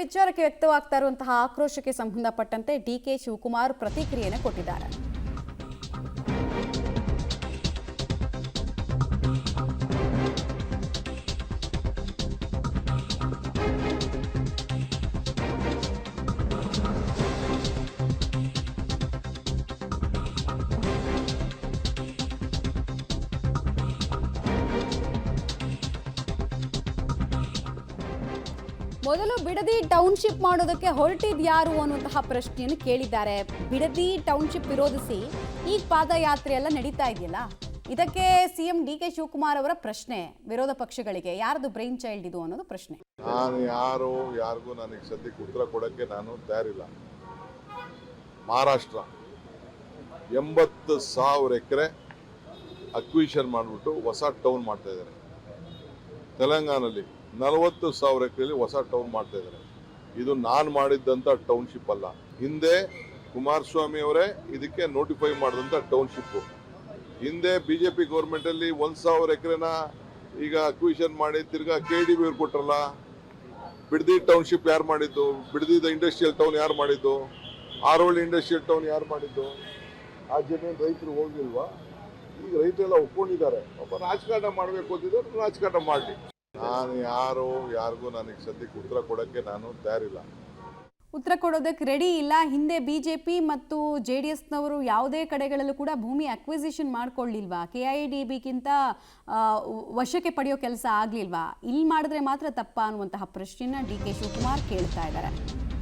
ವಿಚಾರಕ್ಕೆ ವ್ಯಕ್ತವಾಗ್ತಾ ಇರುವಂತಹ ಆಕ್ರೋಶಕ್ಕೆ ಸಂಬಂಧಪಟ್ಟಂತೆ ಡಿಕೆ ಶಿವಕುಮಾರ್ ಪ್ರತಿಕ್ರಿಯೆಯನ್ನು ಕೊಟ್ಟಿದ್ದಾರೆ. ಮೊದಲು ಬಿಡದಿ ಟೌನ್ಶಿಪ್ ಮಾಡೋದಕ್ಕೆ ಹೊರಟಿದ್ ಯಾರು ಅನ್ನುವಂತಹ ಪ್ರಶ್ನೆಯನ್ನು ಕೇಳಿದ್ದಾರೆ. ಬಿಡದಿ ಟೌನ್ಶಿಪ್ ವಿರೋಧಿಸಿ ಈಗ ಪಾದಯಾತ್ರೆ ಎಲ್ಲ ನಡೀತಾ ಇದೆಯಲ್ಲ, ಇದಕ್ಕೆ ಸಿಎಂ ಡಿಕೆ ಶಿವಕುಮಾರ್ ಅವರ ಪ್ರಶ್ನೆ ವಿರೋಧ ಪಕ್ಷಗಳಿಗೆ, ಯಾರದು ಬ್ರೈನ್ ಚೈಲ್ಡ್ ಇದು ಅನ್ನೋದು ಪ್ರಶ್ನೆ. ನಾನು ಯಾರಿಗೂ ನನಗೆ ಸದ್ಯಕ್ಕೆ ಉತ್ತರ ಕೊಡೋಕ್ಕೆ ನಾನು ತಯಾರಿಲ್ಲ. ಮಹಾರಾಷ್ಟ್ರ 80,000 ಎಕರೆ ಅಕ್ವಿಷನ್ ಮಾಡಿಬಿಟ್ಟು ಹೊಸ ಟೌನ್ ಮಾಡ್ತಾ ಇದ್ದಾರೆ. ತೆಲಂಗಾಣದಲ್ಲಿ 40,000 ಎಕರೆಯಲ್ಲಿ ಹೊಸ ಟೌನ್ ಮಾಡ್ತಾ ಇದ್ದಾರೆ. ಇದು ನಾನು ಮಾಡಿದ್ದಂಥ ಟೌನ್ಶಿಪ್ ಅಲ್ಲ. ಹಿಂದೆ ಕುಮಾರಸ್ವಾಮಿ ಅವರೇ ಇದಕ್ಕೆ ನೋಟಿಫೈ ಮಾಡಿದಂಥ ಟೌನ್ಶಿಪ್ಪು. ಹಿಂದೆ ಬಿಜೆಪಿ ಗೌರ್ಮೆಂಟಲ್ಲಿ 1,000 ಎಕರೆನ ಈಗ ಅಕ್ವಿಷನ್ ಮಾಡಿ ತಿರ್ಗಾ KDB ಅವ್ರು ಕೊಟ್ರಲ್ಲ. ಬಿಡದಿ ಟೌನ್ಶಿಪ್ ಯಾರು ಮಾಡಿದ್ದು? ಬಿಡದಿದ ಇಂಡಸ್ಟ್ರಿಯಲ್ ಟೌನ್ ಯಾರು ಮಾಡಿದ್ದು? ಆರೋಳಿ ಇಂಡಸ್ಟ್ರಿಯಲ್ ಟೌನ್ ಯಾರು ಮಾಡಿದ್ದು? ಆ ಜನ ರೈತರು ಹೋಗಿಲ್ವಾ? ಈಗ ರೈತರೆಲ್ಲ ಒಪ್ಕೊಂಡಿದ್ದಾರೆ. ಒಬ್ಬ ರಾಜಕಾರಣ ಮಾಡಬೇಕು ಅಂತಿದ್ರೆ ರಾಜಕಾರಣ ಮಾಡಲಿ. ನಾನು ಯಾರಿಗೂ ನನಗೆ ಸದ್ಯಕ್ಕೆ ಉತ್ತರ ಕೊಡೋಕ್ಕೆ ನಾನು ತಯಾರಿಲ್ಲ. ಉತ್ತರ ಕೊಡೋದಕ್ಕೆ ರೆಡಿ ಇಲ್ಲ. ಹಿಂದೆ ಬಿಜೆಪಿ ಮತ್ತು JDSನವರು ಯಾವುದೇ ಕಡೆಗಳಲ್ಲೂ ಕೂಡ ಭೂಮಿ ಅಕ್ವಿಸಿಷನ್ ಮಾಡ್ಕೊಳ್ಳಿಲ್ವಾ? KIDBಗಿಂತ ವಶಕ್ಕೆ ಪಡೆಯೋ ಕೆಲಸ ಆಗ್ಲಿಲ್ವಾ? ಇಲ್ಲಿ ಮಾಡಿದ್ರೆ ಮಾತ್ರ ತಪ್ಪಾ ಅನ್ನುವಂತಹ ಪ್ರಶ್ನೆಯನ್ನ ಡಿಕೆ ಶಿವಕುಮಾರ್ ಕೇಳ್ತಾ ಇದ್ದಾರೆ.